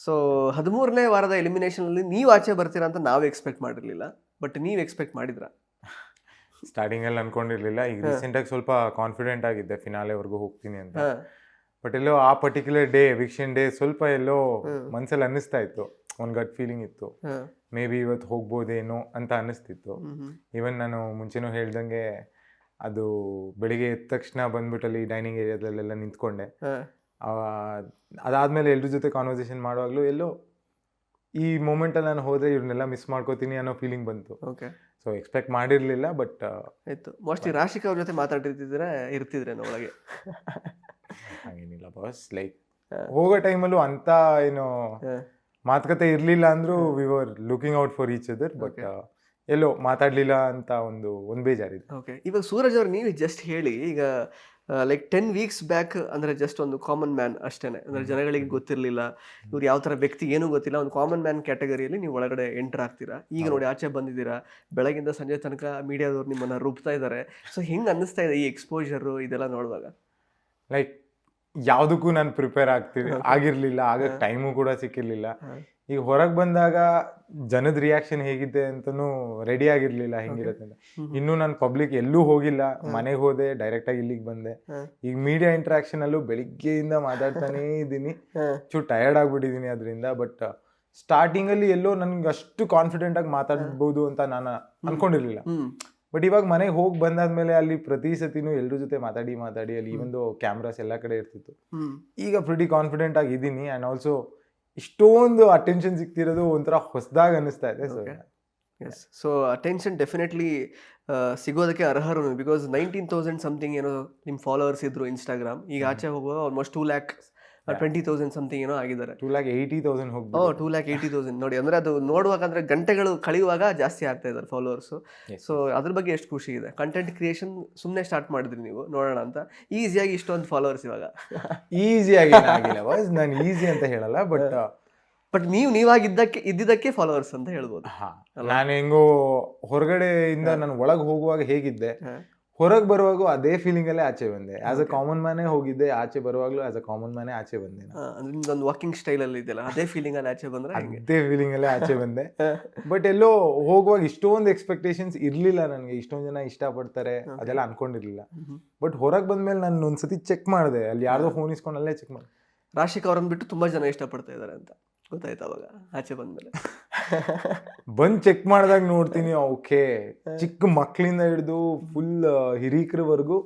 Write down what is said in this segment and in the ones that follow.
So 13ನೇ ವಾರದ ಎಲಿಮಿನೇಷನಲ್ಲಿ ನೀವು ಆಚೆ ಬರ್ತೀರಾ ಅಂತ ನಾವು ಎಕ್ಸ್ಪೆಕ್ಟ್ ಮಾಡಿರಲಿಲ್ಲ, ಬಟ್ ನೀವು ಎಕ್ಸ್ಪೆಕ್ಟ್ ಮಾಡಿದ್ರ? ಸ್ಟಾರ್ಟಿಂಗಲ್ಲಿ ಅನ್ಕೊಂಡಿರ್ಲಿಲ್ಲ. ಈಗ ರೀಸೆಂಟಾಗಿ ಸ್ವಲ್ಪ ಕಾನ್ಫಿಡೆಂಟ್ ಆಗಿದ್ದೆ ಫಿನಾಲೆವರೆಗೂ ಹೋಗ್ತೀನಿ ಅಂತ. ಬಟ್ ಎಲ್ಲೋ ಆ ಪರ್ಟಿಕ್ಯುಲರ್ ಡೇ, ಎವಿಕ್ಷನ್ ಡೇ, ಸ್ವಲ್ಪ ಎಲ್ಲೋ ಮನ್ಸಲ್ಲಿ ಅನ್ನಿಸ್ತಾ ಇತ್ತು, ಒಂದು ಗಟ್ ಫೀಲಿಂಗ್ ಇತ್ತು, ಮೇ ಬಿ ಇವತ್ತು ಹೋಗ್ಬೋದೇನೋ ಅಂತ ಅನ್ನಿಸ್ತಿತ್ತು. ಈವನ್ ನಾನು ಮುಂಚೆನೂ ಹೇಳ್ದಂಗೆ ಅದು ಬೆಳಿಗ್ಗೆ ಎದ್ದ ತಕ್ಷಣ ಬಂದ್ಬಿಟ್ಟಲ್ಲಿ ಡೈನಿಂಗ್ ಏರಿಯಾದಲ್ಲೆಲ್ಲ ನಿಂತ್ಕೊಂಡೆ. ಅದಾದ್ಮೇಲೆ ಎಲ್ರ ಜೊತೆ ಕಾನ್ವರ್ಸೇಷನ್ ಮಾಡುವಾಗಲೂ ಎಲ್ಲೋ ಈ ಮೂಮೆಂಟಲ್ಲಿ ನಾನು ಹೋದ್ರೆ ಇವ್ರನ್ನೆಲ್ಲ ಮಿಸ್ ಮಾಡ್ಕೋತೀನಿ ಅನ್ನೋ ಫೀಲಿಂಗ್ ಬಂತು. ಸೊ ಎಕ್ಸ್ಪೆಕ್ಟ್ ಮಾಡಿರ್ಲಿಲ್ಲ, ಬಟ್ ಇತ್ತು. ಮೋಸ್ಟ್ಲಿ ರಾಶಿಕಾ ಅವ್ರ ಜೊತೆ ಮಾತಾಡಿರ್ತಿದ್ರೆ ಇರ್ತಿದ್ರೇನೋ ಒಳಗೆ. ಹಾಗೇನಿಲ್ಲ ಬಾಸ್, ಲೈಕ್ ಹೋಗೋ ಟೈಮಲ್ಲೂ ಅಂತ ಏನು ಮಾತುಕತೆ ಇರ್ಲಿಲ್ಲ ಅಂದ್ರೂ we were looking out for each other, but ಎಲ್ಲೋ ಮಾತಾಡ್ಲಿಲ್ಲ ಅಂತ ಒಂದು ಬೇಜಾರಿದೆ. ಓಕೆ, ಇವಾಗ ಸೂರಜ್ ಅವ್ರು ನೀವು ಜಸ್ಟ್ ಹೇಳಿ, ಈಗ ಲೈಕ್ 10 weeks ಬ್ಯಾಕ್ ಅಂದರೆ ಜಸ್ಟ್ ಒಂದು ಕಾಮನ್ ಮ್ಯಾನ್ ಅಷ್ಟೇ, ಅಂದರೆ ಜನಗಳಿಗೆ ಗೊತ್ತಿರಲಿಲ್ಲ ಇವ್ರು ಯಾವ ಥರ ವ್ಯಕ್ತಿ ಏನೂ ಗೊತ್ತಿಲ್ಲ, ಒಂದು ಕಾಮನ್ ಮ್ಯಾನ್ ಕ್ಯಾಟಗರಿಯಲ್ಲಿ ನೀವು ಒಳಗಡೆ ಎಂಟರ್ ಆಗ್ತೀರಾ. ಈಗ ನೋಡಿ ಆಚೆ ಬಂದಿದ್ದೀರಾ, ಬೆಳಗಿಂದ ಸಂಜೆ ತನಕ ಮೀಡಿಯಾದವ್ರು ನಿಮ್ಮನ್ನು ರೂಬ್ತಾ ಇದ್ದಾರೆ. ಸೊ ಹೆಂಗೆ ಅನ್ನಿಸ್ತಾ ಇದೆ ಈ ಎಕ್ಸ್ಪೋಜರು ಇದೆಲ್ಲ ನೋಡುವಾಗ? ಲೈಕ್ ಯಾವುದಕ್ಕೂ ನಾನು ಪ್ರಿಪೇರ್ ಆಗಿರ್ಲಿಲ್ಲ, ಆಗ ಟೈಮು ಕೂಡ ಸಿಕ್ಕಿರ್ಲಿಲ್ಲ. ಈಗ ಹೊರಗೆ ಬಂದಾಗ ಜನದ ರಿಯಾಕ್ಷನ್ ಹೇಗಿದೆ ಅಂತನೂ ರೆಡಿ ಆಗಿರ್ಲಿಲ್ಲ ಹೆಂಗಿರುತ್ತೆ ಅಂತ. ಇನ್ನೂ ನಾನು ಪಬ್ಲಿಕ್ ಎಲ್ಲೂ ಹೋಗಿಲ್ಲ, ಮನೆಗೆ ಹೋದೆ, ಡೈರೆಕ್ಟ್ ಆಗಿ ಇಲ್ಲಿಗೆ ಬಂದೆ. ಈಗ ಮೀಡಿಯಾ ಇಂಟ್ರಾಕ್ಷನ್ ಅಲ್ಲೂ ಬೆಳಿಗ್ಗೆಯಿಂದ ಮಾತಾಡ್ತಾನೇ ಇದ್ದೀನಿ, ಚೂರು ಟಯರ್ಡ್ ಆಗ್ಬಿಟ್ಟಿದ್ದೀನಿ ಅದರಿಂದ. ಬಟ್ ಸ್ಟಾರ್ಟಿಂಗ್ ಅಲ್ಲಿ ಎಲ್ಲೋ ನನ್ಗೆ ಅಷ್ಟು ಕಾನ್ಫಿಡೆಂಟ್ ಆಗಿ ಮಾತಾಡ್ಬೋದು ಅಂತ ನಾನು ಅನ್ಕೊಂಡಿರ್ಲಿಲ್ಲ. ಬಟ್ ಇವಾಗ ಮನೆಗೆ ಹೋಗಿ ಬಂದಾದ್ಮೇಲೆ ಅಲ್ಲಿ ಪ್ರತಿ ಸತಿನೂ ಎಲ್ರ ಜೊತೆ ಮಾತಾಡಿ ಅಲ್ಲಿ ಒಂದು ಕ್ಯಾಮ್ರಾಸ್ ಎಲ್ಲ ಕಡೆ ಇರ್ತಿತ್ತು. ಈಗ ಪ್ರಿಟಿ ಕಾನ್ಫಿಡೆಂಟ್ ಆಗಿದ್ದೀನಿ. ಆ್ಯಂಡ್ ಆಲ್ಸೋ ಇಷ್ಟೊಂದು ಅಟೆನ್ಷನ್ ಸಿಗ್ತಿರೋದು ಒಂಥರ ಹೊಸದಾಗಿ ಅನ್ನಿಸ್ತಾ ಇದೆ. ಸೊ ಅಟೆನ್ಷನ್ ಡೆಫಿನೆಟ್ಲಿ ಸಿಗೋದಕ್ಕೆ ಅರ್ಹರು, ಬಿಕಾಸ್ 19,000 ಸಮಥಿಂಗ್ ಏನೋ ನಿಮ್ಮ ಫಾಲೋವರ್ಸ್ ಇದ್ರು ಇನ್ಸ್ಟಾಗ್ರಾಮ್. ಈಗ ಆಚೆ ಹೋಗುವಾಗ ಆಲ್ಮೋಸ್ಟ್ 2,20,000 ಸಮಥಿಂಗ್ ಏನೋ ಆಗಿದ್ದಾರೆ. 2,80,000 ಹೋಗಿ 2,80,000 ನೋಡಿ, ಅಂದರೆ ಅದು ನೋಡುವಾಗ ಅಂದರೆ ಗಂಟೆಗಳು ಕಳೆಯುವಾಗ ಜಾಸ್ತಿ ಆಗ್ತಾ ಇದ್ದಾರೆ ಫಾಲೋವರ್ಸು. ಸೊ ಅದ್ರ ಬಗ್ಗೆ ಎಷ್ಟು ಖುಷಿ ಇದೆ. ಕಂಟೆಂಟ್ ಕ್ರಿಯೇಷನ್ ಸುಮ್ಮನೆ ಸ್ಟಾರ್ಟ್ ಮಾಡಿದ್ರಿ ನೀವು ನೋಡೋಣ ಅಂತ, ಈಸಿಯಾಗಿ ಇಷ್ಟೊಂದು ಫಾಲೋವರ್ಸ್ ಇವಾಗ. ಈಸಿಯಾಗಿ ಆಗಿಲ್ಲ ಬಾಯ್ಸ್, ನಾನು ಈಸಿ ಅಂತ ಹೇಳಲ್ಲ, ಬಟ್ ಇದ್ದಿದ್ದಕ್ಕೆ ಫಾಲೋವರ್ಸ್ ಅಂತ ಹೇಳ್ಬೋದು. ನಾನು ಹೆಂಗೋ ಹೊರಗಡೆಯಿಂದ ನಾನು ಒಳಗೆ ಹೋಗುವಾಗ ಹೇಗಿದ್ದೆ, ಹೊರಗೆ ಬರುವಾಗೂ ಅದೇ ಫೀಲಿಂಗ್ ಅಲ್ಲೇ ಆಚೆ ಬಂದೆ. ಆಸ್ ಅ ಕಾಮನ್ ಮ್ಯಾನೇ ಹೋಗಿದ್ದೆ, ಆಚೆ ಬರುವಾಗ್ಲೂ ಆಸ್ ಅ ಕಾಮನ್ ಮ್ಯಾನೇ ಆಚೆ ಬಂದೆ. ಒಂದು ವಾಕಿಂಗ್ ಸ್ಟೈಲ್ ಅಲ್ಲಿ ಇದೆಯಲ್ಲ, ಅದೇ ಫೀಲಿಂಗ್ ಅಲ್ಲಿ ಆಚೆ ಬಂದ್ರೆ ಅದೇ ಫೀಲಿಂಗ್ ಅಲ್ಲೇ ಆಚೆ ಬಂದೆ. ಬಟ್ ಎಲ್ಲೋ ಹೋಗುವಾಗ ಇಷ್ಟೊಂದು ಎಕ್ಸ್ಪೆಕ್ಟೇಷನ್ಸ್ ಇರ್ಲಿಲ್ಲ ನನಗೆ, ಇಷ್ಟೊಂದು ಜನ ಇಷ್ಟಪಡ್ತಾರೆ ಅದೆಲ್ಲ ಅನ್ಕೊಂಡಿರ್ಲಿಲ್ಲ. ಬಟ್ ಹೊರಗೆ ಬಂದ್ಮೇಲೆ ನಾನು ಒಂದ್ಸತಿ ಚೆಕ್ ಮಾಡಿದೆ, ಅಲ್ಲಿ ಯಾರ್ದೋ ಫೋನ್ ಇಸ್ಕೊಂಡು ಅಲ್ಲೇ ಚೆಕ್ ಮಾಡಿದೆ, ರಾಶಿಕಾ ಅವ್ರನ್ನ ಬಿಟ್ಟು ತುಂಬಾ ಜನ ಇಷ್ಟಪಡ್ತಾ ಇದಾರೆ ಅಂತ ಗೊತ್ತಾಯ್ತು ಅವಾಗ ಆಚೆ ಬಂದ್ಮೇಲೆ. ಬಂದ್ ಚೆಕ್ ಮಾಡಿದಾಗ ನೋಡ್ತೀನಿ, ಓಕೆ, ಚಿಕ್ಕ ಮಕ್ಳಿಂದ ಹಿಡಿದು ಫುಲ್ ಹಿರೀಕರವರೆಗೂ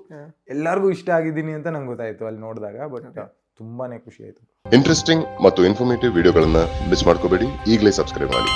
ಎಲ್ಲಾರ್ಗು ಇಷ್ಟ ಆಗಿದ್ದೀನಿ ಅಂತ ನಂಗೆ ಗೊತ್ತಾಯ್ತು ಅಲ್ಲಿ ನೋಡಿದಾಗ. ಬಟ್ ತುಂಬಾನೇ ಖುಷಿ ಆಯ್ತು. ಇಂಟ್ರೆಸ್ಟಿಂಗ್ ಮತ್ತು ಇನ್ಫಾರ್ಮೇಟಿವ್ ವಿಡಿಯೋಗಳನ್ನ ಮಿಸ್ ಮಾಡ್ಕೋಬೇಡಿ, ಈಗಲೇ ಸಬ್ಸ್ಕ್ರೈಬ್ ಮಾಡಿ.